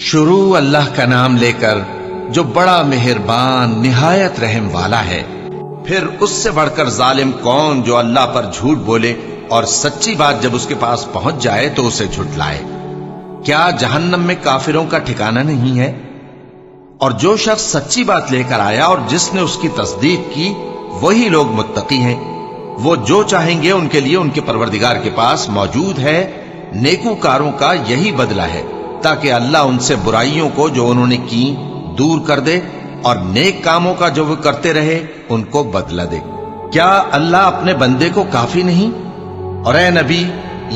शुरू अल्लाह का नाम लेकर जो बड़ा मेहरबान निहायत रहम वाला है। फिर उससे बढ़कर जालिम कौन जो अल्लाह पर झूठ बोले और सच्ची बात जब उसके पास पहुंच जाए तो उसे झुठलाए। क्या जहन्नम में काफिरों का ठिकाना नहीं है? और जो शख्स सच्ची बात लेकर आया और जिसने उसकी तस्दीक की वही लोग मुत्तकी हैं। वो जो चाहेंगे उनके लिए उनके परवरदिगार के पास मौजूद है। नेकूकारों का यही बदला है ताकि अल्लाह उनसे बुराइयों को जो उन्होंने की दूर कर दे और नेक कामों का जो वो करते रहे उनको बदला दे। क्या अल्लाह अपने बंदे को काफी नहीं? और ए नबी,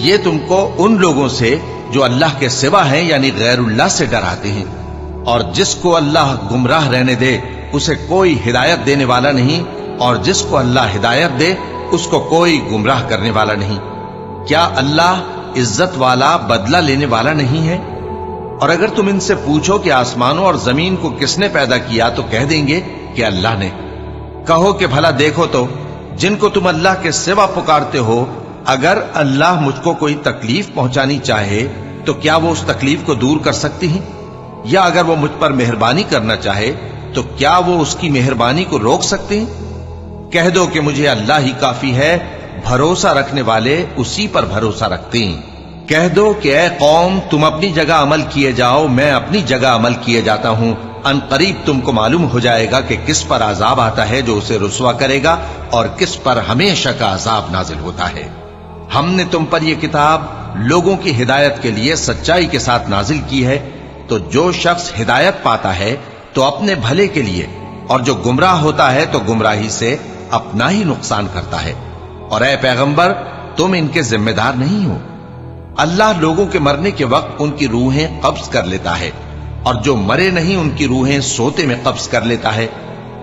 ये तुमको उन लोगों से जो अल्लाह के सिवा हैं यानी गैरुल्लाह से डराते हैं। और जिसको अल्लाह गुमराह रहने दे उसे कोई हिदायत देने वाला नहीं, और जिसको अल्लाह हिदायत दे उसको कोई गुमराह करने वाला नहीं। क्या अल्लाह इज्जत वाला बदला लेने वाला नहीं है? और अगर तुम इनसे पूछो कि आसमानों और जमीन को किसने पैदा किया तो कह देंगे कि अल्लाह ने। कहो कि भला देखो तो जिनको तुम अल्लाह के सिवा पुकारते हो, अगर अल्लाह मुझको कोई तकलीफ पहुंचानी चाहे तो क्या वो उस तकलीफ को दूर कर सकती हैं? या अगर वो मुझ पर मेहरबानी करना चाहे तो क्या वो उसकी मेहरबानी को रोक सकते हैं? कह दो कि मुझे अल्लाह ही काफी है, भरोसा रखने वाले उसी पर भरोसा रखते हैं। कह दो कि ऐ कौम, तुम अपनी जगह अमल किए जाओ, मैं अपनी जगह अमल किए जाता हूं। अनकरीब तुमको मालूम हो जाएगा कि किस पर अजाब आता है जो उसे रुसवा करेगा और किस पर हमेशा का अजाब नाजिल होता है। हमने तुम पर यह किताब लोगों की हिदायत के लिए सच्चाई के साथ नाजिल की है। तो जो शख्स हिदायत पाता है तो अपने भले के लिए, और जो गुमराह होता है तो गुमराही से अपना ही नुकसान करता है। और ऐ पैगंबर, तुम इनके जिम्मेदार नहीं हो। अल्लाह लोगों के मरने के वक्त उनकी रूहें कब्ज कर लेता है, और जो मरे नहीं उनकी रूहें सोते में कब्ज कर लेता है।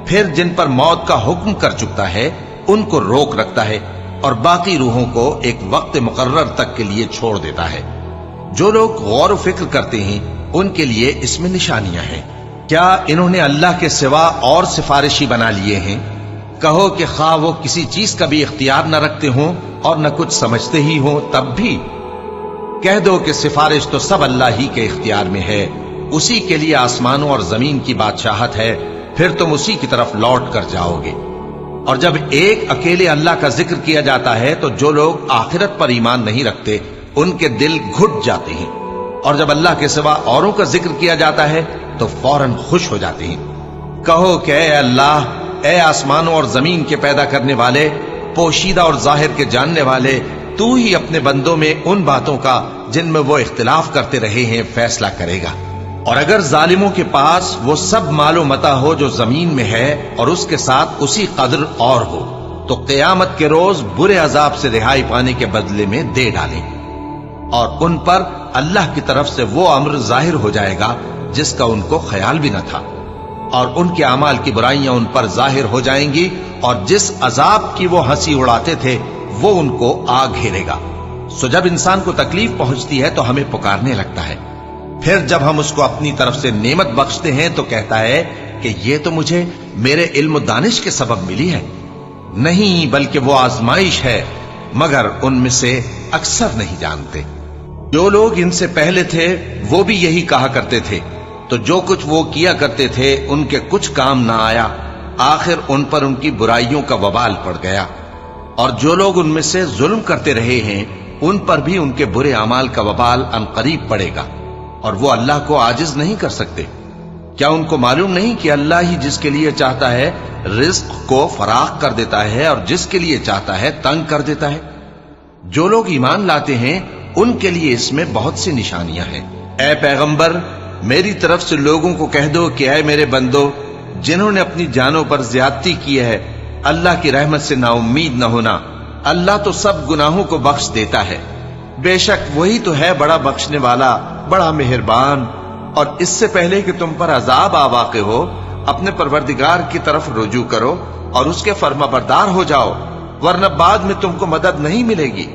फिर जिन पर मौत का हुक्म कर चुकता है उनको रोक रखता है, और बाकी रूहों को एक वक्त मुकर्रर तक के लिए छोड़ देता है। जो लोग गौर व फिक्र करते हैं उनके लिए इसमें निशानियां हैं। क्या इन्होंने अल्लाह के सिवा और सिफारिशी बना लिए हैं? कहो कि खा वो किसी चीज का भी इख्तियार न रखते हों और न कुछ समझते ही हों तब भी। कह दो कि सिफारिश तो सब अल्लाह ही के इख्तियार में है। उसी के लिए आसमानों और जमीन की बादशाहत है, फिर तुम उसी की तरफ लौट कर जाओगे। और जब एक अकेले अल्लाह का जिक्र किया जाता है तो जो लोग आखिरत पर ईमान नहीं रखते उनके दिल घुट जाते हैं, और जब अल्लाह के सिवा औरों का जिक्र किया जाता है तो फौरन खुश हो जाते हैं। कहो कि ऐ अल्लाह, ऐ आसमानों और जमीन के पैदा करने वाले, पोशीदा और जाहिर के जानने वाले, तू ही अपने बंदों में उन बातों का जिनमें वो इख्तिलाफ करते रहे हैं फैसला करेगा। और अगर जालिमों के पास वो सब मालो मता हो जो जमीन में है और उसके साथ उसी कदर और हो, तो क़यामत के रोज बुरे अजाब से रिहाई पाने के बदले में दे डालें, और उन पर अल्लाह की तरफ से वो अम्र जाहिर हो जाएगा जिसका उनको ख्याल भी न था, और उनके अमाल की बुराइयां उन पर जाहिर हो जाएंगी, और जिस अजाब की वो हंसी उड़ाते थे वो उनको आ घेरेगा। सो जब इंसान को तकलीफ पहुंचती है तो हमें पुकारने लगता है। फिर जब हम उसको अपनी तरफ से नेमत बख्शते हैं तो कहता है कि ये तो मुझे मेरे इल्म दानिश के सबब मिली है। नहीं, बल्कि वो आजमाइश है, मगर उनमें से अक्सर नहीं जानते। जो लोग इनसे पहले थे वो भी यही कहा करते थे, तो जो कुछ वो किया करते थे उनके कुछ काम ना आया, आखिर उन पर उनकी बुराइयों का वबाल पड़ गया। और जो लोग उनमें से जुल्म करते रहे हैं उन पर भी उनके बुरे अमाल का वबाल अनकरीब पड़ेगा, और वो अल्लाह को आजिज नहीं कर सकते। क्या उनको मालूम नहीं कि अल्लाह ही जिसके लिए चाहता है रिज्क को फराख कर देता है और जिसके लिए चाहता है तंग कर देता है। जो लोग ईमान लाते हैं उनके लिए इसमें बहुत सी निशानियां हैं। ऐ पैगंबर, मेरी तरफ से लोगों को कह दो कि ऐ मेरे बंदो, जिन्होंने अपनी जानों पर ज्यादती की है, अल्लाह की रहमत से नाउम्मीद न होना। अल्लाह तो सब गुनाहों को बख्श देता है, बेशक वही तो है बड़ा बख्शने वाला, बड़ा मेहरबान। और इससे पहले कि तुम पर अजाब आ वाक़े हो, अपने परवरदिगार की तरफ रुजू करो और उसके फर्माबरदार हो जाओ, वरना बाद में तुमको मदद नहीं मिलेगी।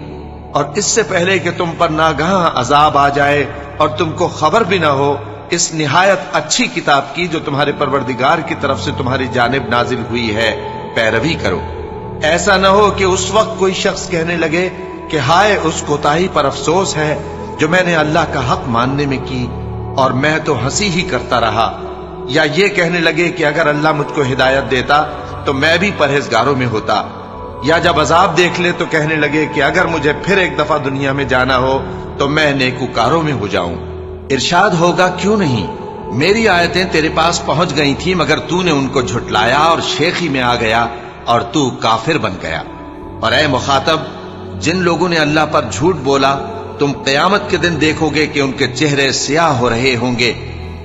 और इससे पहले कि तुम पर नागहां अजाब आ जाए और तुमको खबर भी ना हो, इस निहायत अच्छी किताब की जो तुम्हारे परवरदिगार की तरफ से तुम्हारी जानिब नाजिल हुई है पैरवी करो। ऐसा न हो कि उस वक्त कोई शख्स कहने लगे कि हाय उस कोताही पर अफसोस है जो मैंने अल्लाह का हक मानने में की اور میں تو ہنسی ہی کرتا رہا، یا یہ کہنے لگے کہ اگر اللہ مجھ کو ہدایت دیتا تو میں بھی پرہیزگاروں میں ہوتا، یا جب عذاب دیکھ لے تو کہنے لگے کہ اگر مجھے پھر ایک دفعہ دنیا میں جانا ہو تو میں نیکوکاروں میں ہو جاؤں۔ ارشاد ہوگا کیوں نہیں، میری آیتیں تیرے پاس پہنچ گئی تھی مگر تو نے ان کو جھٹلایا اور شیخی میں آ گیا اور تو کافر بن گیا۔ اور اے مخاطب، جن لوگوں نے اللہ پر جھوٹ بولا تم قیامت کے دن دیکھو گے کہ ان کے چہرے سیاہ ہو رہے ہوں گے۔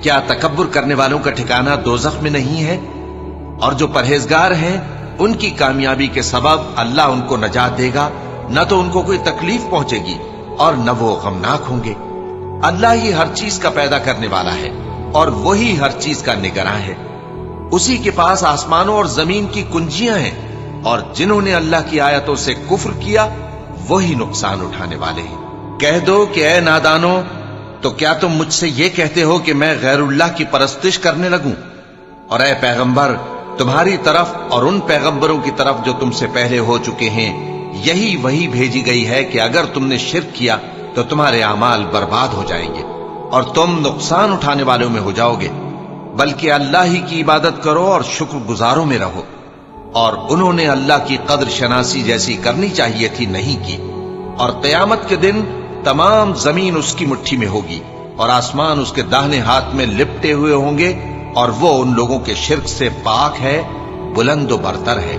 کیا تکبر کرنے والوں کا ٹھکانہ دوزخ میں نہیں ہے؟ اور جو پرہیزگار ہیں ان کی کامیابی کے سبب اللہ ان کو نجات دے گا، نہ تو ان کو کوئی تکلیف پہنچے گی اور نہ وہ غمناک ہوں گے۔ اللہ ہی ہر چیز کا پیدا کرنے والا ہے اور وہی ہر چیز کا نگراں ہے۔ اسی کے پاس آسمانوں اور زمین کی کنجیاں ہیں، اور جنہوں نے اللہ کی آیتوں سے کفر کیا وہی نقصان اٹھانے والے ہیں۔ کہہ دو کہ اے نادانو، تو کیا تم مجھ سے یہ کہتے ہو کہ میں غیر اللہ کی پرستش کرنے لگوں؟ اور اے پیغمبر، تمہاری طرف اور ان پیغمبروں کی طرف جو تم سے پہلے ہو چکے ہیں یہی وہی بھیجی گئی ہے کہ اگر تم نے شرک کیا تو تمہارے اعمال برباد ہو جائیں گے اور تم نقصان اٹھانے والوں میں ہو جاؤ گے، بلکہ اللہ ہی کی عبادت کرو اور شکر گزاروں میں رہو۔ اور انہوں نے اللہ کی قدر شناسی جیسی کرنی چاہیے تھی نہیں کی۔ اور قیامت کے دن تمام زمین اس کی مٹھی میں ہوگی اور آسمان اس کے داہنے ہاتھ میں لپٹے ہوئے ہوں گے، اور وہ ان لوگوں کے شرک سے پاک ہے، بلند و برتر ہے۔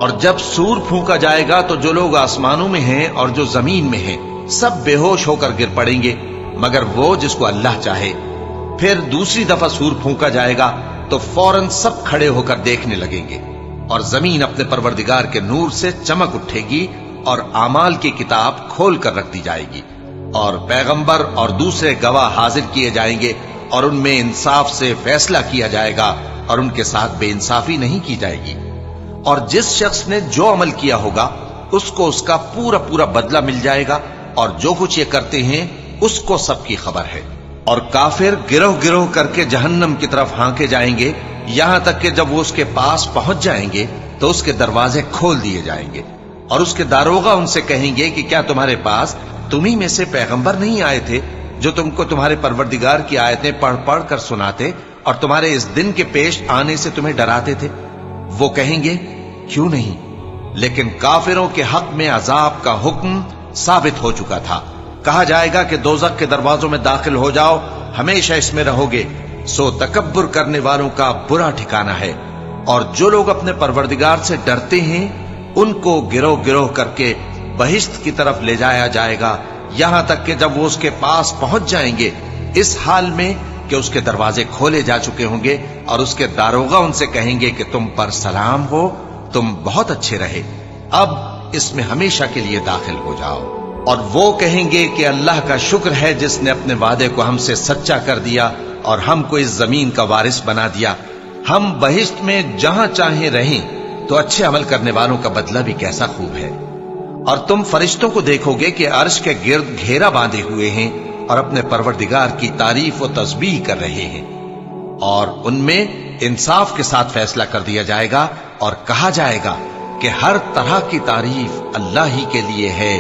اور جب سور پھونکا جائے گا تو جو لوگ آسمانوں میں ہیں اور جو زمین میں ہیں سب بے ہوش ہو کر گر پڑیں گے مگر وہ جس کو اللہ چاہے۔ پھر دوسری دفعہ سور پھونکا جائے گا تو فوراً سب کھڑے ہو کر دیکھنے لگیں گے، اور زمین اپنے پروردگار کے نور سے چمک اٹھے گی اور اعمال کی کتاب کھول کر رکھ دی جائے گی، اور پیغمبر اور دوسرے گواہ حاضر کیے جائیں گے، اور ان میں انصاف سے فیصلہ کیا جائے گا اور ان کے ساتھ بے انصافی نہیں کی جائے گی۔ اور جس شخص نے جو عمل کیا ہوگا اس کو اس کا پورا پورا بدلہ مل جائے گا، اور جو کچھ یہ کرتے ہیں اس کو سب کی خبر ہے۔ اور کافر گروہ گروہ کر کے جہنم کی طرف ہانکے جائیں گے، یہاں تک کہ جب وہ اس کے پاس پہنچ جائیں گے تو اس کے دروازے کھول دیے جائیں گے، اور اس کے داروغہ ان سے کہیں گے کہ کیا تمہارے پاس تمہیں میں سے پیغمبر نہیں آئے تھے جو تم کو تمہارے پروردگار کی آیتیں پڑھ پڑھ کر سناتے اور تمہارے اس دن کے پیش آنے سے تمہیں ڈراتے تھے؟ وہ کہیں گے کیوں نہیں، لیکن کافروں کے حق میں عذاب کا حکم ثابت ہو چکا تھا۔ کہا جائے گا کہ دوزخ کے دروازوں میں داخل ہو جاؤ، ہمیشہ اس میں رہو گے، سو تکبر کرنے والوں کا برا ٹھکانہ ہے۔ اور جو لوگ اپنے پروردگار سے ڈرتے ہیں ان کو گروہ گروہ کر کے بہشت کی طرف لے جایا جائے گا، یہاں تک کہ جب وہ اس کے پاس پہنچ جائیں گے اس حال میں کہ اس کے دروازے کھولے جا چکے ہوں گے، اور اس کے داروغہ ان سے کہیں گے کہ تم پر سلام ہو، تم بہت اچھے رہے، اب اس میں ہمیشہ کے لیے داخل ہو جاؤ۔ اور وہ کہیں گے کہ اللہ کا شکر ہے جس نے اپنے وعدے کو ہم سے سچا کر دیا اور ہم کو اس زمین کا وارث بنا دیا، ہم بہشت میں جہاں چاہیں رہیں، تو اچھے عمل کرنے والوں کا بدلہ بھی کیسا خوب ہے۔ اور تم فرشتوں کو دیکھو گے کہ عرش کے گرد گھیرا باندھے ہوئے ہیں اور اپنے پروردگار کی تعریف و تسبیح کر رہے ہیں، اور ان میں انصاف کے ساتھ فیصلہ کر دیا جائے گا، اور کہا جائے گا کہ ہر طرح کی تعریف اللہ ہی کے لیے ہے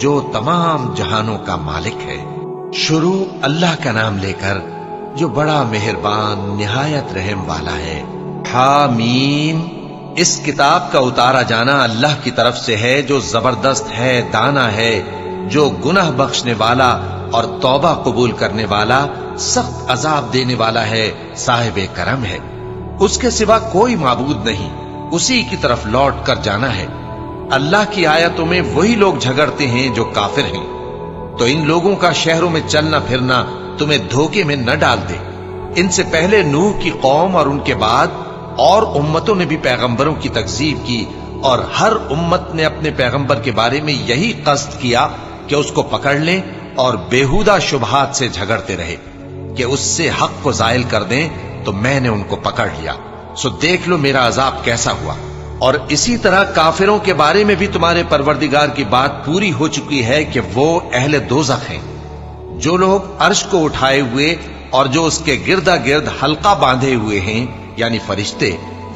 جو تمام جہانوں کا مالک ہے۔ شروع اللہ کا نام لے کر جو بڑا مہربان نہایت رحم والا ہے۔ حامیم، اس کتاب کا اتارا جانا اللہ کی طرف سے ہے جو زبردست ہے، دانا ہے، جو گناہ بخشنے والا اور توبہ قبول کرنے والا، سخت عذاب دینے والا ہے، صاحب کرم ہے۔ اس کے سوا کوئی معبود نہیں، اسی کی طرف لوٹ کر جانا ہے۔ اللہ کی آیتوں میں وہی لوگ جھگڑتے ہیں جو کافر ہیں، تو ان لوگوں کا شہروں میں چلنا پھرنا تمہیں دھوکے میں نہ ڈال دے۔ ان سے پہلے نوح کی قوم اور ان کے بعد اور امتوں نے بھی پیغمبروں کی تکذیب کی، اور ہر امت نے اپنے پیغمبر کے بارے میں یہی قصد کیا کہ اس کو پکڑ لیں اور بیہودہ شبہات سے جھگڑتے رہے کہ اس سے حق کو زائل کر دیں، تو میں نے ان کو پکڑ لیا، سو دیکھ لو میرا عذاب کیسا ہوا۔ اور اسی طرح کافروں کے بارے میں بھی تمہارے پروردگار کی بات پوری ہو چکی ہے کہ وہ اہل دوزخ ہیں۔ جو لوگ عرش کو اٹھائے ہوئے اور جو اس کے گردا گرد حلقہ باندھے ہوئے ہیں یعنی فرشتے،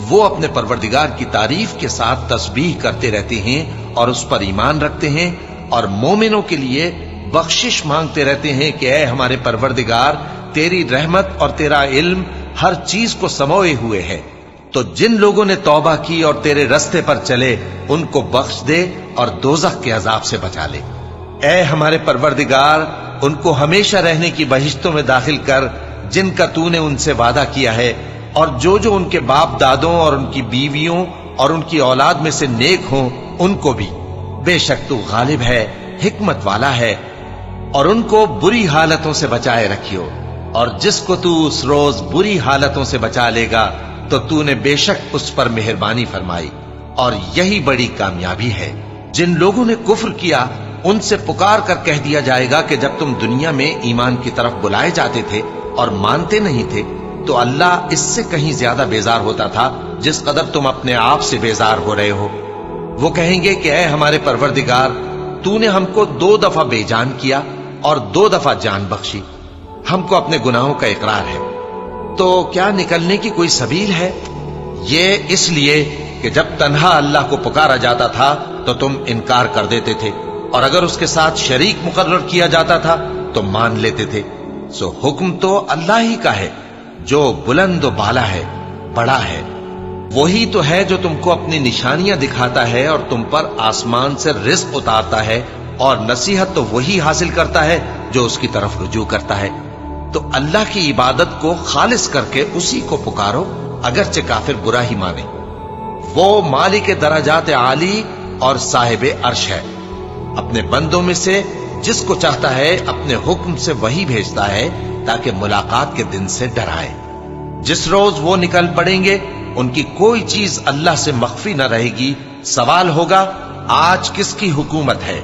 وہ اپنے پروردگار کی تعریف کے ساتھ تسبیح کرتے رہتے ہیں اور اس پر ایمان رکھتے ہیں، اور مومنوں کے لیے بخشش مانگتے رہتے ہیں کہ اے ہمارے پروردگار तेरी रहमत और तेरा इल्म हर चीज को समोए हुए है। तो जिन लोगों ने तौबा की और तेरे रस्ते पर चले उनको बख्श दे और दोजख के अजाब से बचा ले। ऐ हमारे परवरदिगार, उनको हमेशा रहने की बहिश्तों में दाखिल कर जिनका तूने उनसे वादा किया है, और जो उनके बाप दादों और उनकी बीवियों और उनकी औलाद में से नेक हों उनको भी। बेशक तू गालिब है, हिकमत वाला है। और उनको बुरी हालतों से बचाए रखियो, और जिसको तू उस रोज बुरी हालतों से बचा लेगा तो तूने बेशक उस पर मेहरबानी फरमाई, और यही बड़ी कामयाबी है। जिन लोगों ने कुफ्र किया उनसे पुकार कर कह दिया जाएगा कि जब तुम दुनिया में ईमान की तरफ बुलाए जाते थे और मानते नहीं थे तो अल्लाह इससे कहीं ज्यादा बेजार होता था जिस कदर तुम अपने आप से बेजार हो रहे हो। वो कहेंगे कि ऐ हमारे परवरदिगार, तूने हमको 2 दफा बेजान किया और 2 दफा जान बख्शी। हमको अपने गुनाहों का इकरार है, तो क्या निकलने की कोई सबील है? ये इसलिए कि जब तन्हा अल्लाह को पुकारा जाता था तो तुम इनकार कर देते थे, और अगर उसके साथ शरीक मुकर्रर किया जाता था तो मान लेते थे। सो हुक्म तो अल्लाह ही का है जो बुलंद व बाला है, बड़ा है। वही तो है जो तुमको अपनी निशानियां दिखाता है और तुम पर आसमान से रिज़्क़ उतारता है, और नसीहत तो वही हासिल करता है जो उसकी तरफ रुजू करता है। तो अल्लाह की इबादत को खालिस करके उसी को पुकारो, अगरचे काफिर बुरा ही माने। वो मालिक दराजात आली और साहिब अर्श है। अपने बंदों में से जिसको चाहता है अपने हुक्म से वही भेजता है ताकि मुलाकात के दिन से डराए। जिस रोज वो निकल पड़ेंगे उनकी कोई चीज अल्लाह से मख्फी न रहेगी। सवाल होगा, आज किसकी हुकूमत है?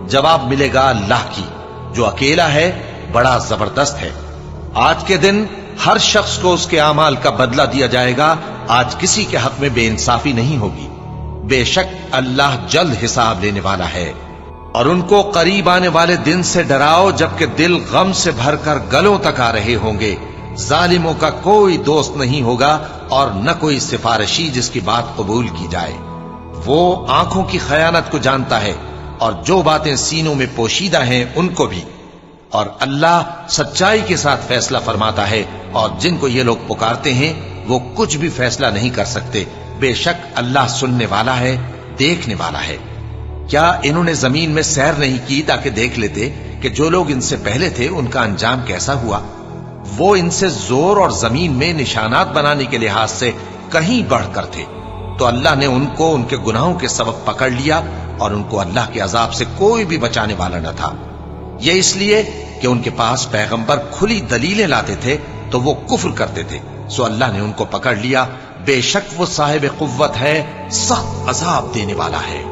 जवाब मिलेगा, अल्लाह की, जो अकेला है, बड़ा जबरदस्त है। आज के दिन हर शख्स को उसके आमाल का बदला दिया जाएगा। आज किसी के हक में बेइंसाफी नहीं होगी। बेशक अल्लाह जल्द हिसाब लेने वाला है। और उनको करीब आने वाले दिन से डराओ जबकि दिल गम से भरकर गलों तक आ रहे होंगे। जालिमों का कोई दोस्त नहीं होगा और न कोई सिफारिशी जिसकी बात कबूल की जाए। वो आंखों की खयानत को जानता है और जो बातें सीनों में पोशीदा हैं उनको भी। और अल्लाह सच्चाई के साथ फैसला फरमाता है, और जिनको ये लोग पुकारते हैं वो कुछ भी फैसला नहीं कर सकते। बेशक अल्लाह सुनने वाला है, देखने वाला है। क्या इन्होंने जमीन में सैर नहीं की ताकि देख लेते कि जो लोग इनसे पहले थे उनका अंजाम कैसा हुआ? वो इनसे जोर और जमीन में निशानात बनाने के लिहाज से कहीं बढ़कर थे। तो अल्लाह ने उनको उनके गुनाहों के सबब पकड़ लिया और उनको अल्लाह के अजाब से कोई भी बचाने वाला न था। ये इसलिए कि उनके पास पैगंबर खुली दलीलें लाते थे तो वो कुफ्र करते थे। सो अल्लाह ने उनको पकड़ लिया। बेशक वो साहिब कुव्वत है, सख्त अजाब देने वाला है।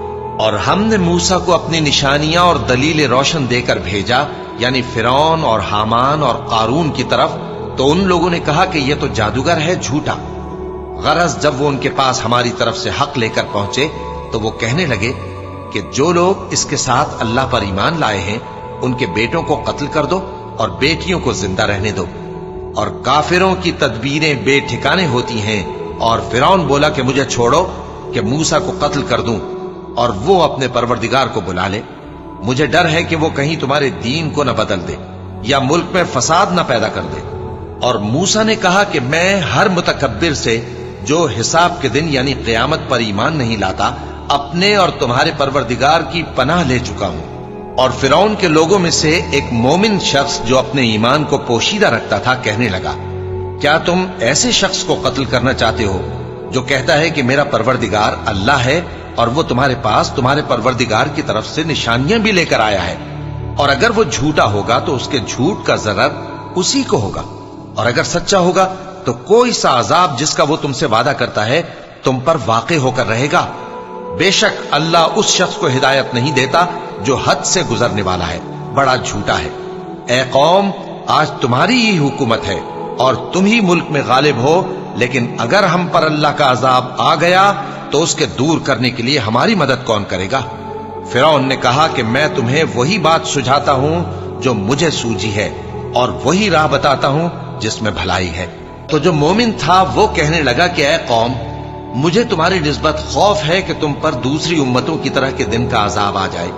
और हमने मूसा को अपनी निशानियां और दलीलें रोशन देकर भेजा, यानी फिरौन और हामान और कारून की तरफ। तो उन लोगों ने कहा कि यह तो जादूगर है, झूठा। गरज जब वो उनके पास हमारी तरफ से हक लेकर पहुंचे तो वो कहने लगे कि जो लोग इसके साथ अल्लाह पर ईमान लाए हैं उनके बेटों को कत्ल कर दो और बेटियों को जिंदा रहने दो। और काफिरों की तदबीरें बेठिकाने होती हैं। और फिरौन बोला कि मुझे छोड़ो कि मूसा को कत्ल कर दूं और वो अपने परवरदिगार को बुला ले। मुझे डर है कि वो कहीं तुम्हारे दीन को न बदल दे या मुल्क में फसाद न पैदा कर दे। और मूसा ने कहा कि मैं हर मुतकब्बिर से जो हिसाब के दिन यानी क़यामत पर ईमान नहीं लाता, अपने और तुम्हारे परवरदिगार की पनाह ले चुका हूं। और फिरौन के लोगों में से एक मोमिन शख्स जो अपने ईमान को पोशीदा रखता था कहने लगा, क्या तुम ऐसे शख्स को कत्ल करना चाहते हो जो कहता है कि मेरा परवरदिगार अल्लाह है और वो तुम्हारे पास तुम्हारे परवरदिगार की तरफ से निशानियां भी लेकर आया है? और अगर वो झूठा होगा तो उसके झूठ का ज़रर उसी को होगा, और अगर सच्चा होगा तो कोई सा अजाब जिसका वो तुमसे वादा करता है तुम पर वाक़े होकर रहेगा। बेशक अल्लाह उस शख्स को हिदायत नहीं देता जो हद से गुजरने वाला है, बड़ा झूठा है। ए कौम, आज तुम्हारी ही हुकूमत है और तुम ही मुल्क में गालिब हो, लेकिन अगर हम पर अल्लाह का अजाब आ गया तो उसके दूर करने के लिए हमारी मदद कौन करेगा? फिरौन ने कहा कि मैं तुम्हें वही बात सुझाता हूं जो मुझे सूझी है और वही राह बताता हूं जिसमें भलाई है। तो जो मोमिन था वो कहने लगा कि ऐ कौम, मुझे तुम्हारी निस्बत खौफ है कि तुम पर दूसरी उम्मतों की तरह के दिन का अजाब आ जाए,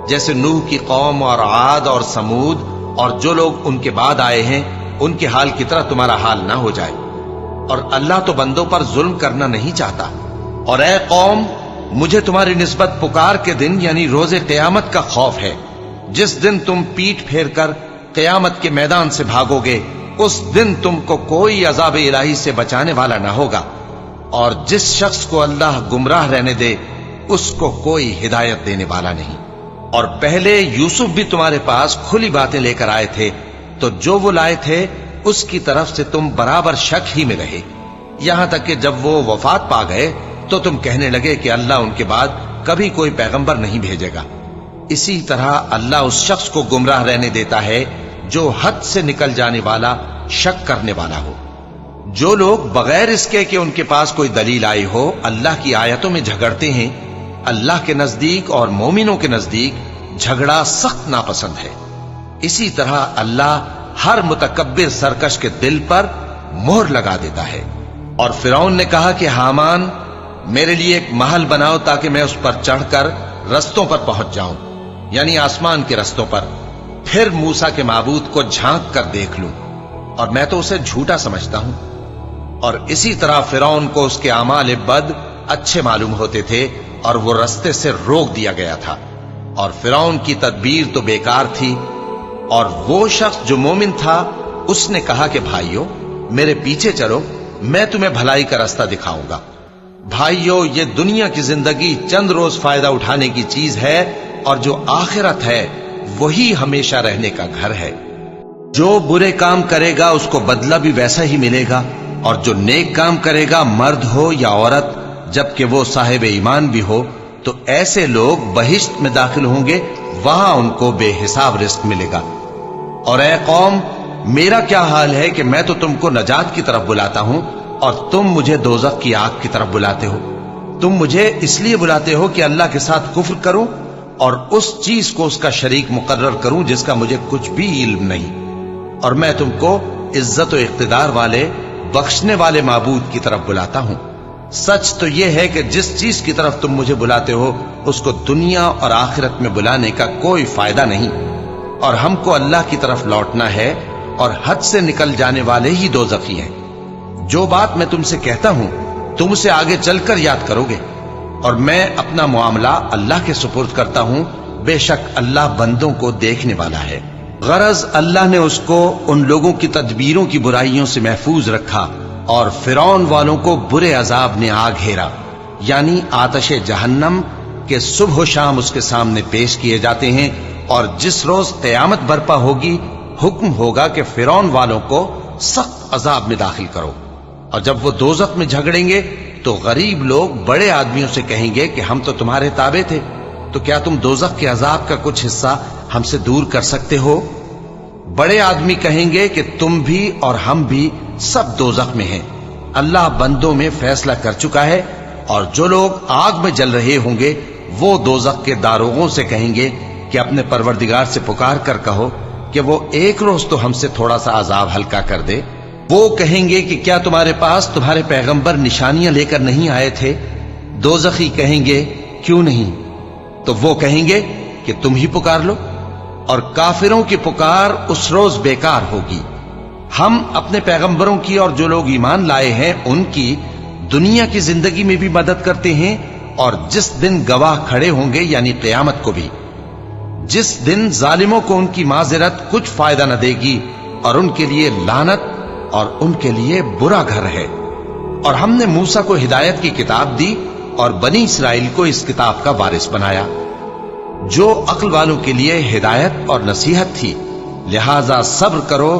जैसे नूह की कौम और आद और समूद और जो लोग उनके बाद आए हैं ان کے حال کی طرح تمہارا حال نہ ہو جائے۔ اور اللہ تو بندوں پر ظلم کرنا نہیں چاہتا۔ اور اے قوم، مجھے تمہاری نسبت پکار کے دن یعنی روز قیامت کا خوف ہے، جس دن تم پیٹ پھیر کر قیامت کے میدان سے بھاگو گے۔ اس دن تم کو کوئی عذاب الہی سے بچانے والا نہ ہوگا، اور جس شخص کو اللہ گمراہ رہنے دے اس کو کوئی ہدایت دینے والا نہیں۔ اور پہلے یوسف بھی تمہارے پاس کھلی باتیں لے کر آئے تھے، تو جو وہ لائے تھے اس کی طرف سے تم برابر شک ہی میں رہے، یہاں تک کہ جب وہ وفات پا گئے تو تم کہنے لگے کہ اللہ ان کے بعد کبھی کوئی پیغمبر نہیں بھیجے گا۔ اسی طرح اللہ اس شخص کو گمراہ رہنے دیتا ہے جو حد سے نکل جانے والا، شک کرنے والا ہو۔ جو لوگ بغیر اس کے کہ ان کے پاس کوئی دلیل آئی ہو اللہ کی آیتوں میں جھگڑتے ہیں، اللہ کے نزدیک اور مومنوں کے نزدیک جھگڑا سخت ناپسند ہے۔ اسی طرح اللہ ہر متکبر سرکش کے دل پر مہر لگا دیتا ہے۔ اور فرعون نے کہا کہ حامان، میرے لیے ایک محل بناؤ تاکہ میں اس پر چڑھ کر رستوں پر پہنچ جاؤں، یعنی آسمان کے رستوں پر، پھر موسیٰ کے معبود کو جھانک کر دیکھ لوں، اور میں تو اسے جھوٹا سمجھتا ہوں۔ اور اسی طرح فرعون کو اس کے اعمال بد اچھے معلوم ہوتے تھے اور وہ رستے سے روک دیا گیا تھا، اور فرعون کی تدبیر تو بیکار تھی۔ اور وہ شخص جو مومن تھا اس نے کہا کہ بھائیو میرے پیچھے چلو، میں تمہیں بھلائی کا راستہ دکھاؤں گا۔ بھائیو، یہ دنیا کی زندگی چند روز فائدہ اٹھانے کی چیز ہے، اور جو آخرت ہے وہی ہمیشہ رہنے کا گھر ہے۔ جو برے کام کرے گا اس کو بدلہ بھی ویسا ہی ملے گا، اور جو نیک کام کرے گا مرد ہو یا عورت، جبکہ وہ صاحب ایمان بھی ہو، تو ایسے لوگ بہشت میں داخل ہوں گے، وہاں ان کو بے حساب رزق ملے گا۔ اور اے قوم، میرا کیا حال ہے کہ میں تو تم کو نجات کی طرف بلاتا ہوں اور تم مجھے دوزخ کی آگ کی طرف بلاتے ہو۔ تم مجھے اس لیے بلاتے ہو کہ اللہ کے ساتھ کفر کروں اور اس چیز کو اس کا شریک مقرر کروں جس کا مجھے کچھ بھی علم نہیں، اور میں تم کو عزت و اقتدار والے، بخشنے والے معبود کی طرف بلاتا ہوں۔ سچ تو یہ ہے کہ جس چیز کی طرف تم مجھے بلاتے ہو اس کو دنیا اور آخرت میں بلانے کا کوئی فائدہ نہیں، اور ہم کو اللہ کی طرف لوٹنا ہے، اور حد سے نکل جانے والے ہی دوزخی ہیں۔ جو بات میں تم سے کہتا ہوں تم اسے آگے چل کر یاد کرو گے، اور میں اپنا معاملہ اللہ کے سپرد کرتا ہوں، بے شک اللہ بندوں کو دیکھنے والا ہے۔ غرض اللہ نے اس کو ان لوگوں کی تدبیروں کی برائیوں سے محفوظ رکھا، اور فرعون والوں کو برے عذاب نے آ گھیرا، یعنی آتش جہنم کے صبح و شام اس کے سامنے پیش کیے جاتے ہیں، اور جس روز قیامت برپا ہوگی حکم ہوگا کہ فرعون والوں کو سخت عذاب میں داخل کرو۔ اور جب وہ دوزخ میں جھگڑیں گے تو غریب لوگ بڑے آدمیوں سے کہیں گے کہ ہم تو تمہارے تابع تھے، تو کیا تم دوزخ کے عذاب کا کچھ حصہ ہم سے دور کر سکتے ہو؟ بڑے آدمی کہیں گے کہ تم بھی اور ہم بھی سب دوزخ میں ہیں، اللہ بندوں میں فیصلہ کر چکا ہے۔ اور جو لوگ آگ میں جل رہے ہوں گے وہ دوزخ کے داروغوں سے کہیں گے کہ اپنے پروردگار سے پکار کر کہو کہ وہ ایک روز تو ہم سے تھوڑا سا عذاب ہلکا کر دے۔ وہ کہیں گے کہ کیا تمہارے پاس تمہارے پیغمبر نشانیاں لے کر نہیں آئے تھے؟ دوزخی کہیں گے کیوں نہیں؟ تو وہ کہیں گے کہ تم ہی پکار لو، اور کافروں کی پکار اس روز بیکار ہوگی۔ ہم اپنے پیغمبروں کی اور جو لوگ ایمان لائے ہیں ان کی دنیا کی زندگی میں بھی مدد کرتے ہیں، اور جس دن گواہ کھڑے ہوں گے یعنی قیامت کو بھی، جس دن ظالموں کو ان کی معذرت کچھ فائدہ نہ دے گی، اور ان کے لیے لعنت اور ان کے لیے برا گھر ہے۔ اور ہم نے موسیٰ کو ہدایت کی کتاب دی اور بنی اسرائیل کو اس کتاب کا وارث بنایا، جو عقل والوں کے لیے ہدایت اور نصیحت تھی۔ لہذا صبر کرو،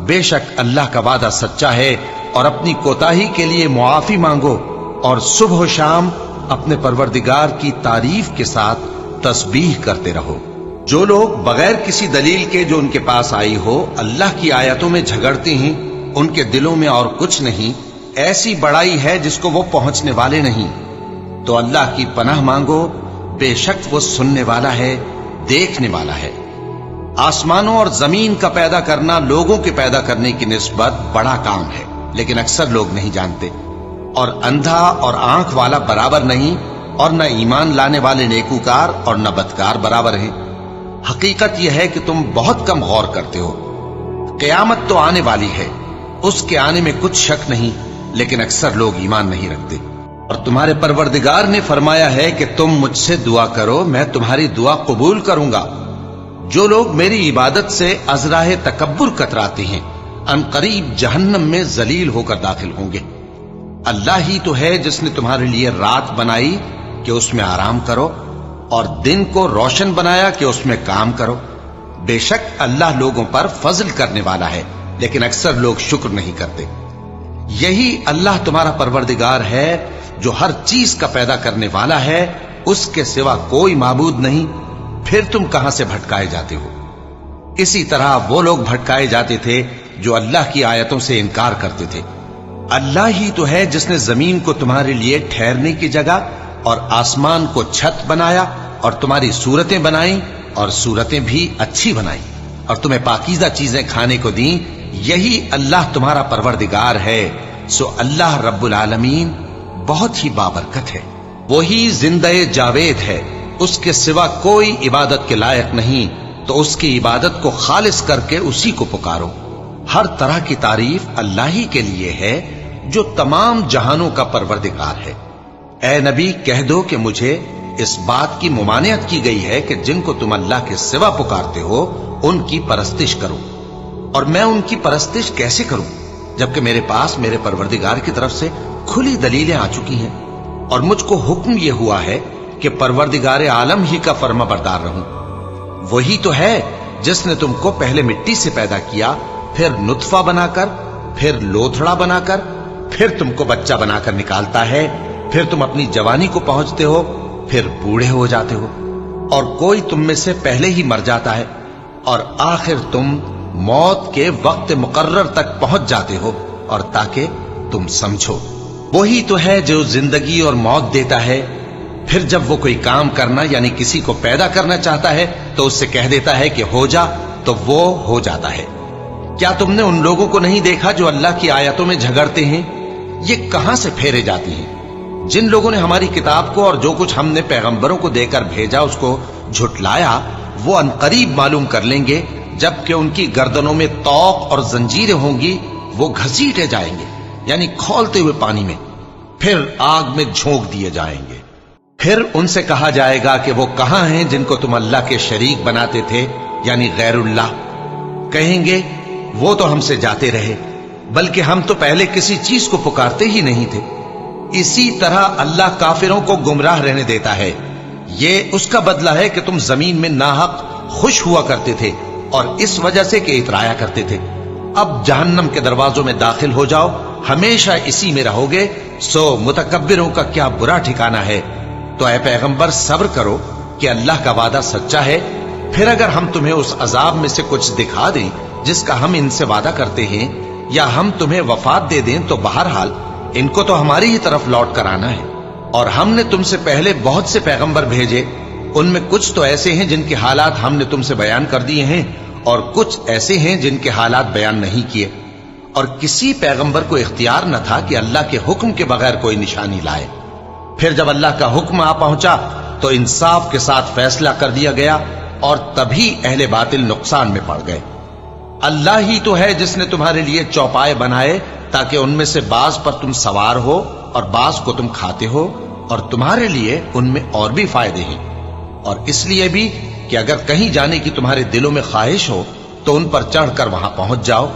بے شک اللہ کا وعدہ سچا ہے، اور اپنی کوتاہی کے لیے معافی مانگو، اور صبح و شام اپنے پروردگار کی تعریف کے ساتھ تسبیح کرتے رہو۔ جو لوگ بغیر کسی دلیل کے جو ان کے پاس آئی ہو اللہ کی آیتوں میں جھگڑتے ہیں، ان کے دلوں میں اور کچھ نہیں، ایسی بڑائی ہے جس کو وہ پہنچنے والے نہیں۔ تو اللہ کی پناہ مانگو، بے شک وہ سننے والا ہے، دیکھنے والا ہے۔ آسمانوں اور زمین کا پیدا کرنا لوگوں کے پیدا کرنے کی نسبت بڑا کام ہے، لیکن اکثر لوگ نہیں جانتے۔ اور اندھا اور آنکھ والا برابر نہیں، اور نہ ایمان لانے والے نیکوکار اور نہ بدکار برابر ہیں۔ حقیقت یہ ہے کہ تم بہت کم غور کرتے ہو۔ क़यामत तो आने वाली है, उसके आने में कुछ शक नहीं, लेकिन अक्सर लोग ईमान नहीं रखते। और तुम्हारे परवरदिगार ने फरमाया है कि तुम मुझसे दुआ करो, मैं तुम्हारी दुआ कबूल करूंगा। जो लोग मेरी इबादत से अज़राह तकब्बुर कतराते हैं, अनकरीब जहन्नम में जलील होकर दाखिल होंगे। अल्लाह ही तो है जिसने तुम्हारे लिए रात बनाई कि उसमें आराम करो, और दिन को रोशन बनाया कि उसमें काम करो। बेशक अल्लाह लोगों पर फजल करने वाला है, लेकिन अक्सर लोग शुक्र नहीं करते। यही अल्लाह तुम्हारा परवरदिगार है जो हर चीज का पैदा करने वाला है, उसके सिवा कोई माबूद नहीं। फिर तुम कहां से भटकाए जाते हो? इसी तरह वो लोग भटकाए जाते थे जो अल्लाह की आयतों से इनकार करते थे। अल्लाह ही तो है जिसने जमीन को तुम्हारे लिए ठहरने की जगह और आसमान को छत बनाया, और तुम्हारी सूरतें बनाई, और सूरतें भी अच्छी बनाई, और तुम्हें पाकीज़ा चीजें खाने को दी। यही अल्लाह तुम्हारा परवरदिगार है। सो अल्लाह रब्बुल आलमीन बहुत ही बाबरकत है। वही जिंदे जावेद है, उसके सिवा कोई इबादत के लायक नहीं, तो उसकी इबादत को खालिस करके उसी को पुकारो। हर तरह की तारीफ अल्लाह ही के लिए है जो तमाम जहानों का परवरदिगार है। ए नबी, कह दो कि मुझे इस बात की मुमानियत की गई है कि जिनको तुम अल्लाह के सिवा पुकारते हो उनकी परस्तिश करो। और मैं उनकी परस्तिश कैसे करूं जबकि मेरे पास मेरे परवरदिगार की तरफ से खुली दलीलें आ चुकी हैं, और मुझको हुक्म यह हुआ है कि परवरदिगार आलम ही का फर्माबरदार रहूं। वही तो है जिसने तुमको पहले मिट्टी से पैदा किया, फिर नुत्फा बनाकर, फिर लोथड़ा बनाकर, फिर तुमको बच्चा बनाकर निकालता है, फिर तुम अपनी जवानी को पहुंचते हो, फिर बूढ़े हो जाते हो, और कोई तुम में से पहले ही मर जाता है, और आखिर तुम मौत के वक्त मुकर्रर तक पहुंच जाते हो। और ताकि तुम समझो, वही तो है जो जिंदगी और मौत देता है। फिर जब वो कोई काम करना यानी किसी को पैदा करना चाहता है तो उससे कह देता है कि हो जा, तो वो हो जाता है। क्या तुमने उन लोगों को नहीं देखा जो अल्लाह की आयतों में झगड़ते हैं? ये कहां से फेरे जाती हैं? जिन लोगों ने हमारी किताब को और जो कुछ हमने पैगंबरों को देकर भेजा उसको झुटलाया, वो अनकरीब मालूम कर लेंगे जबकि उनकी गर्दनों में तौक और जंजीरें होंगी। वो घसीटे जाएंगे यानी खौलते हुए पानी में, फिर आग में झोंक दिए जाएंगे। फिर उनसे कहा जाएगा कि वो कहां हैं जिनको तुम अल्लाह के शरीक बनाते थे यानी गैरुल्लाह। कहेंगे वो तो हमसे जाते रहे, बल्कि हम तो पहले किसी चीज को पुकारते ही नहीं थे। इसी तरह अल्लाह काफिरों को गुमराह रहने देता है। ये उसका बदला है कि तुम जमीन में नाहक खुश हुआ करते थे और इस वजह से कि इतराया करते थे। अब जहन्नम के दरवाजों में दाखिल हो जाओ, हमेशा इसी में रहोगे। सो मुतकब्बिरों का क्या बुरा ठिकाना है। तो ऐ पैगंबर, सब्र करो कि अल्लाह का वादा सच्चा है। फिर अगर हम तुम्हें उस अजाब में से कुछ दिखा दें जिसका हम इनसे वादा करते हैं, या हम तुम्हें वफात दे दें, तो बहरहाल इनको तो हमारी ही तरफ लौट कर आना है। और हमने तुमसे पहले बहुत से पैगंबर भेजे, उनमें कुछ तो ऐसे हैं जिनके हालात हमने तुमसे बयान कर दिए हैं, और कुछ ऐसे हैं जिनके हालात बयान नहीं किए। और किसी पैगंबर को इख्तियार न था कि अल्लाह के हुक्म के बगैर कोई निशानी लाए। फिर जब अल्लाह का हुक्म आ पहुंचा तो इंसाफ के साथ फैसला कर दिया गया, और तभी अहले बातिल नुकसान में पड़ गए। अल्लाह ही तो है जिसने तुम्हारे लिए चौपाए बनाए ताकि उनमें से बाज पर तुम सवार हो और बाज को तुम खाते हो, और तुम्हारे लिए उनमें और भी फायदे हैं। और इसलिए भी कि अगर कहीं जाने की तुम्हारे दिलों में ख्वाहिश हो तो उन पर चढ़कर वहां पहुंच जाओ,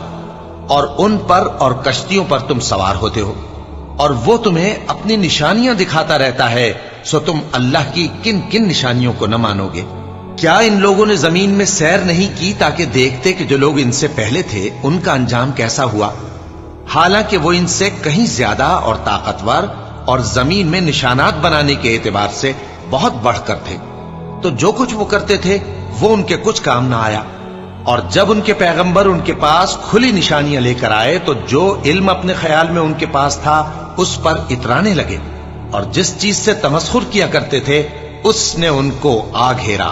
और उन पर और कश्तियों पर तुम सवार होते हो, और वो तुम्हें अपनी निशानियां दिखाता रहता है। सो तुम अल्लाह की किन किन निशानियों को न मानोगे? क्या इन लोगों ने जमीन में सैर नहीं की ताकि देखते कि जो लोग इनसे पहले थे उनका अंजाम कैसा हुआ? हालांकि वो इनसे कहीं ज्यादा और ताकतवर और जमीन में निशानात बनाने के एतबार से बहुत बढ़कर थे। तो जो कुछ वो करते थे वो उनके कुछ काम ना आया। और जब उनके पैगंबर उनके पास खुली निशानियां लेकर आए तो जो इल्म अपने ख्याल में उनके पास था उस पर इतराने लगे, और जिस चीज से तमस्खुर किया करते थे उसने उनको आ घेरा।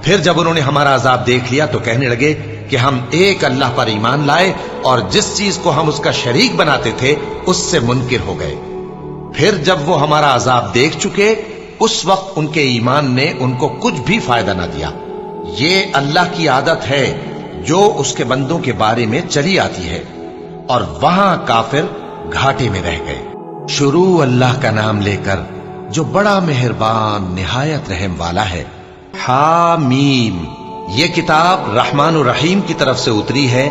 फिर जब उन्होंने हमारा अजाब देख लिया तो कहने लगे कि हम एक अल्लाह पर ईमान लाए, और जिस चीज को हम उसका शरीक बनाते थे उससे मुनकिर हो गए। फिर जब वो हमारा अजाब देख चुके उस वक्त उनके ईमान ने उनको कुछ भी फायदा ना दिया। ये अल्लाह की आदत है, जो उसके बंदों के बारे में चली आती है, और वहां काफिर घाटे में रह गए। शुरू अल्लाह का नाम लेकर जो बड़ा मेहरबान निहायत रहम वाला है। हामीम, ये किताब रहमान और रहीम की तरफ से उतरी है,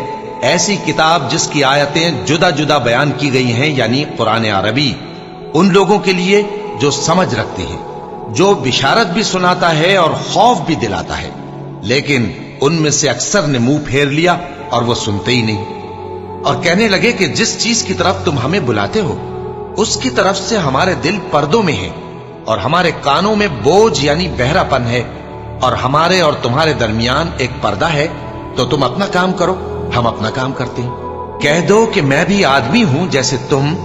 ऐसी किताब जिसकी आयतें जुदा जुदा बयान की गई हैं, यानी कुरान अरबी, उन लोगों के लिए जो समझ रखते हैं, जो बिशारत भी सुनाता है और खौफ भी दिलाता है। लेकिन उनमें से अक्सर ने मुंह फेर लिया और वो सुनते ही नहीं, और कहने लगे कि जिस चीज की तरफ तुम हमें बुलाते हो उसकी तरफ से हमारे दिल पर्दों में है, और हमारे कानों में बोझ यानी बहरापन है, और हमारे और तुम्हारे दरमियान एक पर्दा है। तो तुम अपना काम करो, हम अपना काम करते हैं। कह दो कि मैं भी आदमी हूं जैसे तुम।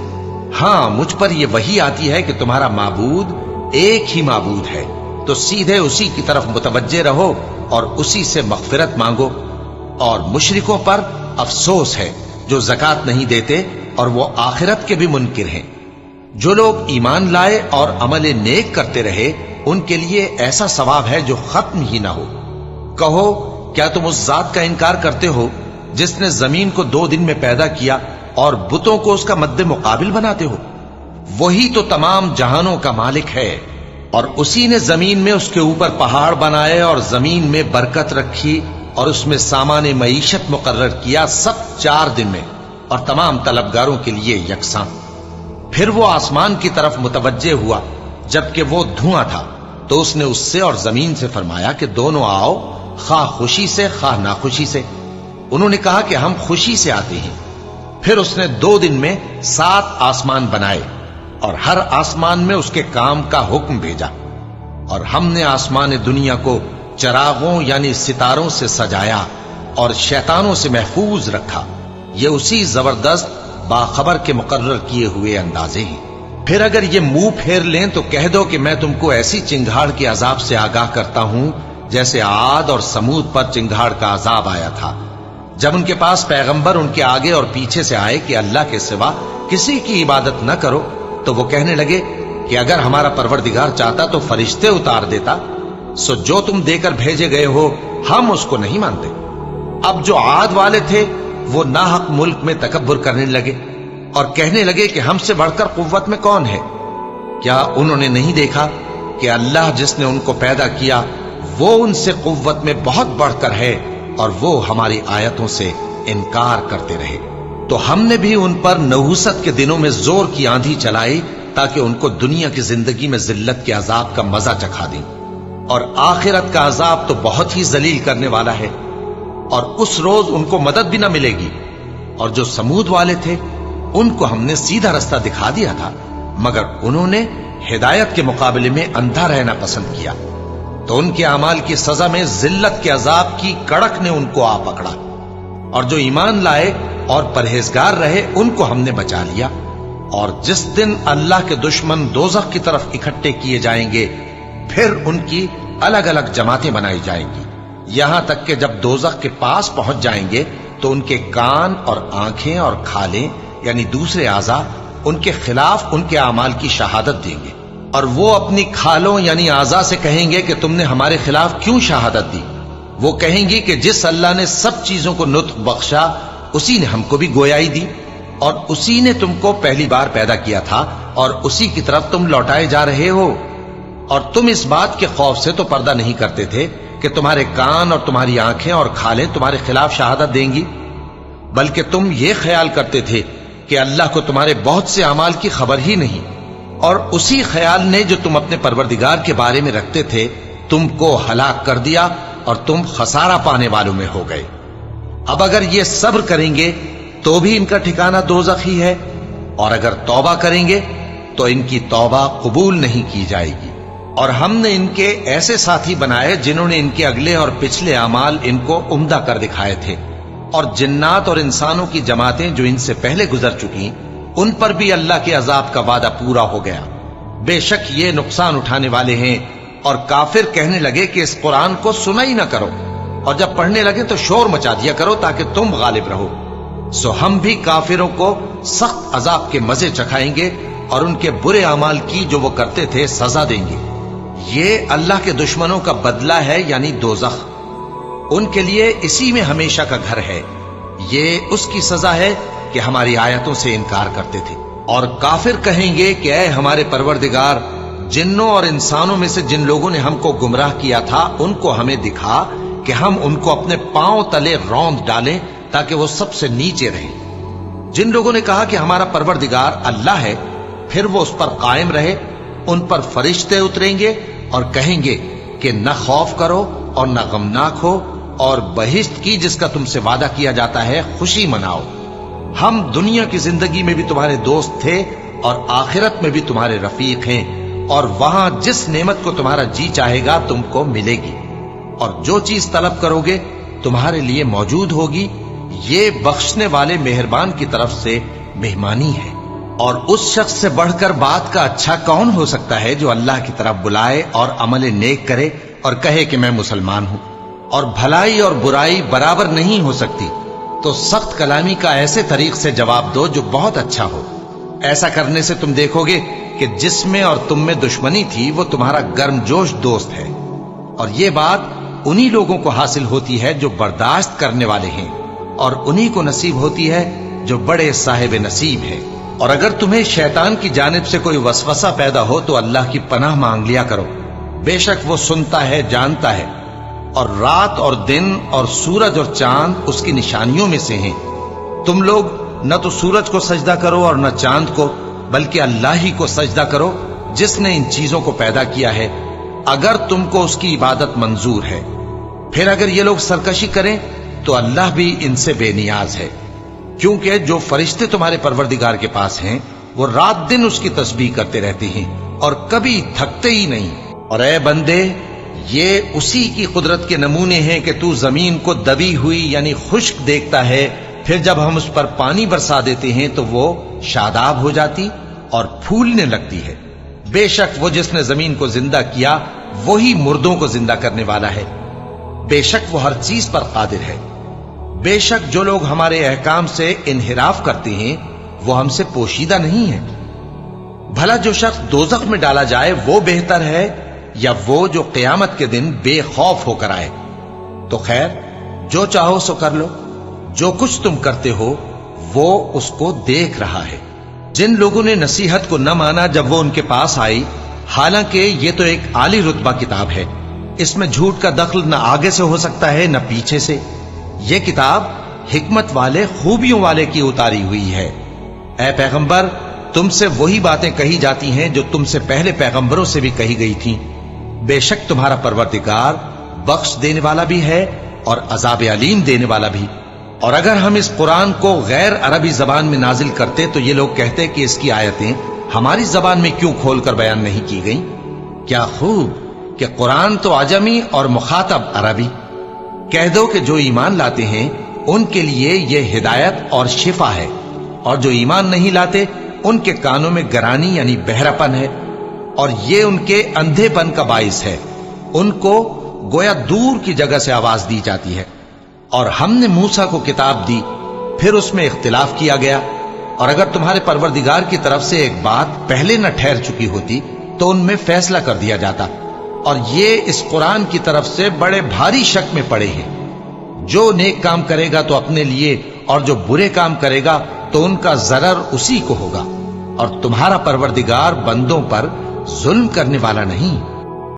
हां, मुझ पर यह वही आती है कि तुम्हारा माबूद एक ही माबूद है, तो सीधे उसी की तरफ मुतवज्जे रहो और उसी से मगफिरत मांगो। और मुशरिकों पर अफसोस है जो ज़कात नहीं देते और वो आखिरत के भी मुनकिर हैं। जो लोग ईमान लाए और अमल नेक करते रहे, उनके लिए ऐसा सवाब है जो खत्म ही ना हो। कहो, क्या तुम उस जात का इनकार करते हो जिसने जमीन को 2 दिन में पैदा किया और बुतों को उसका मद्दे मुकाबिल बनाते हो? वही तो तमाम जहानों का मालिक है, और उसी ने जमीन में उसके ऊपर पहाड़ बनाए और जमीन में बरकत रखी और उसमें सामान मईशत मुकर्रर किया, सब 4 दिन में, और तमाम तलबगारों के लिए यकसां। फिर वो आसमान की तरफ मुतवज्जे हुआ जबकि वो धुआं था, तो उसने उससे और जमीन से फरमाया कि दोनों आओ, खा खुशी से खा नाखुशी से। उन्होंने कहा कि हम खुशी से आते हैं। फिर उसने 2 दिन में 7 आसमान बनाए और हर आसमान में उसके काम का हुक्म भेजा, और हमने आसमान दुनिया को चरागों यानी सितारों से सजाया और शैतानों से महफूज रखा। ये उसी जबरदस्त बाखबर के मुकर्रर किए हुए अंदाजे हैं। फिर अगर ये मुंह फेर लें तो कह दो कि मैं तुमको ऐसी चिंगाड़ के अजाब से आगाह करता हूं जैसे आद और समूद पर चिंगाड़ का अजाब आया था, जब उनके पास पैगंबर उनके आगे और पीछे से आए कि अल्लाह के सिवा किसी की इबादत न करो, तो वो कहने लगे कि अगर हमारा परवरदिगार चाहता तो फरिश्ते उतार देता। सो जो तुम देकर भेजे गए हो हम उसको नहीं मानते। अब जो आद वाले थे वो नाहक मुल्क में तकब्बुर करने लगे और कहने लगे कि हमसे बढ़कर कुव्वत में कौन है। क्या उन्होंने नहीं देखा कि अल्लाह जिसने उनको पैदा किया वो उनसे कुव्वत में बहुत बढ़कर है, और वो हमारी आयतों से इनकार करते रहे। तो हमने भी उन पर नहुसत के दिनों में जोर की आंधी चलाई ताकि उनको दुनिया की जिंदगी में जिल्लत के अजाब का मजा चखा दें, और आखिरत का अजाब तो बहुत ही जलील करने वाला है, और उस रोज उनको मदद भी ना मिलेगी। और जो समूद वाले थे उनको हमने सीधा रास्ता दिखा दिया था, मगर उन्होंने हिदायत के मुकाबले में अंधा रहना पसंद किया, तो उनके अमाल की सजा में जिल्लत के अजाब की कड़क ने उनको आ पकड़ा। और जो ईमान लाए और परहेजगार रहे उनको हमने बचा लिया। और जिस दिन अल्लाह के दुश्मन दोज़ख की तरफ इकट्ठे किए जाएंगे, फिर उनकी अलग अलग जमातें बनाई जाएंगी, यहां तक कि जब दोज़ख के पास पहुंच जाएंगे तो उनके कान और आंखें और खालें यानी दूसरे आज़ा उनके खिलाफ उनके अमाल की शहादत देंगे, और वो अपनी खालों यानी आज़ा से कहेंगे कि तुमने हमारे खिलाफ क्यों शहादत दी। वो कहेंगी कि जिस अल्लाह ने सब चीजों को नुत्क बख्शा उसी ने हमको भी गोयाई दी, और उसी ने तुमको पहली बार पैदा किया था, और उसी की तरफ तुम लौटाए जा रहे हो। और तुम इस बात के खौफ से तो पर्दा नहीं करते थे कि तुम्हारे कान और तुम्हारी आंखें और खालें तुम्हारे खिलाफ शहादत देंगी, बल्कि तुम ये ख्याल करते थे कि अल्लाह को तुम्हारे बहुत से अमाल की खबर ही नहीं, और उसी ख्याल ने जो तुम अपने परवरदिगार के बारे में रखते थे तुमको हलाक कर दिया, और तुम खसारा पाने वालों में हो गए। अब अगर ये सब्र करेंगे तो भी इनका ठिकाना दोज़ख ही है, और अगर तौबा करेंगे तो इनकी तौबा कबूल नहीं की जाएगी। और हमने इनके ऐसे साथी बनाए जिन्होंने इनके अगले और पिछले अमाल इनको उम्दा कर दिखाए थे, और जिन्नात और इंसानों की जमातें जो इनसे पहले गुजर चुकी उन पर भी अल्लाह के अजाब का वादा पूरा हो गया। बेशक ये नुकसान उठाने वाले हैं। और काफिर कहने लगे कि इस कुरान को सुना ही ना करो, और जब पढ़ने लगे तो शोर मचा दिया करो ताकि तुम गालिब रहो। सो हम भी काफिरों को सख्त अजाब के मजे चखाएंगे और उनके बुरे अमाल की जो वो करते थे सजा देंगे। ये अल्लाह के दुश्मनों का बदला है यानी दोज़ख। उनके लिए इसी में हमेशा का घर है। ये उसकी सजा है कि हमारी आयतों से इनकार करते थे। और काफिर कहेंगे कि ऐ हमारे परवरदिगार, जिन्नों और इंसानों में से जिन लोगों ने हमको गुमराह किया था उनको हमें दिखा कि हम उनको अपने पांव तले रौंद डालें ताकि वो सबसे नीचे रहें। जिन लोगों ने कहा कि हमारा परवरदिगार अल्लाह है, फिर वो उस पर कायम रहे, उन पर फरिश्ते उतरेंगे और कहेंगे कि न खौफ करो और न गमनाक हो, और बहिश्त की जिसका तुमसे वादा किया जाता है खुशी मनाओ। हम दुनिया की जिंदगी में भी तुम्हारे दोस्त थे और आखिरत में भी तुम्हारे रफीक हैं, और वहां जिस नेमत को तुम्हारा जी चाहेगा तुमको मिलेगी, और जो चीज तलब करोगे तुम्हारे लिए मौजूद होगी। ये बख्शने वाले मेहरबान की तरफ से मेहमानी है। और उस शख्स से बढ़कर बात का अच्छा कौन हो सकता है जो अल्लाह की तरफ बुलाए और अमल नेक करे और कहे कि मैं मुसलमान हूं। और भलाई और बुराई बराबर नहीं हो सकती, तो सख्त कलामी का ऐसे तरीक से जवाब दो जो बहुत अच्छा हो। ऐसा करने से तुम देखोगे कि जिसमें और तुम में दुश्मनी थी वो तुम्हारा गर्मजोश दोस्त है। और ये बात उन्हीं लोगों को हासिल होती है जो बर्दाश्त करने वाले हैं, और उन्हीं को नसीब होती है जो बड़े साहिब नसीब हैं। और अगर तुम्हें शैतान की जानिब से कोई वसवसा पैदा हो तो अल्लाह की पनाह मांग लिया करो। बेशक वो सुनता है, जानता है। और रात और दिन और सूरज और चांद उसकी निशानियों में से हैं। तुम लोग न तो सूरज को सजदा करो और न चांद को, बल्कि अल्लाह ही को सजदा करो जिसने इन चीजों को पैदा किया है, अगर तुमको उसकी इबादत मंजूर है। फिर अगर ये लोग सरकशी करें तो अल्लाह भी इनसे बेनियाज है, क्योंकि जो फरिश्ते तुम्हारे परवरदिगार के पास हैं वो रात दिन उसकी तस्बीह करते रहते हैं और कभी थकते ही नहीं। और ऐ बंदे, ये उसी की कुदरत के नमूने हैं कि तू जमीन को दबी हुई यानी खुश्क देखता है, फिर जब हम उस पर पानी बरसा देते हैं तो वो शादाब हो जाती और फूलने लगती है। बेशक वो जिसने जमीन को जिंदा किया वही मुर्दों को जिंदा करने वाला है। बेशक वो हर चीज पर कादिर है। बेशक जो लोग हमारे अहकाम से इन्हिराफ करते हैं वो हमसे पोशीदा नहीं है। भला जो शख्स दोजख में डाला जाए वो बेहतर है या वो जो क़यामत के दिन बेखौफ होकर आए। तो खैर, जो चाहो सो कर लो, जो कुछ तुम करते हो वो उसको देख रहा है। जिन लोगों ने नसीहत को न माना जब वो उनके पास आई, हालांकि ये तो एक आली रुतबा किताब है, इसमें झूठ का दखल न आगे से हो सकता है न पीछे से। ये किताब हिकमत वाले, खूबियों वाले की उतारी हुई है। ऐ पैगंबर, तुमसे वही बातें कही जाती हैं जो तुमसे पहले पैगंबरों से भी कही गई थीं। बेशक तुम्हारा परवरदिगार बख्श देने वाला भी है और अजाब अलीम देने वाला भी। और अगर हम इस कुरान को गैर अरबी जबान में नाजिल करते तो ये लोग कहते कि इसकी आयतें हमारी जबान में क्यों खोलकर बयान नहीं की गई। क्या खूब कि कुरान तो आजमी और मुखातब अरबी। कह दो कि जो ईमान लाते हैं उनके लिए यह हिदायत और शिफा है, और जो ईमान नहीं लाते उनके कानों में गरानी यानी बहरापन है, और ये उनके अंधेपन का बाइस है। उनको गोया दूर की जगह से आवाज दी जाती है। और हमने मूसा को किताब दी, फिर उसमें इख्तिलाफ किया गया। और अगर तुम्हारे परवरदिगार की तरफ से एक बात पहले न ठहर चुकी होती तो उनमें फैसला कर दिया जाता। और ये इस कुरान की तरफ से बड़े भारी शक में पड़े हैं। जो नेक काम करेगा तो अपने लिए, और जो बुरे काम करेगा तो उनका जरर उसी को होगा। और तुम्हारा परवरदिगार बंदों पर जुल्म करने वाला नहीं।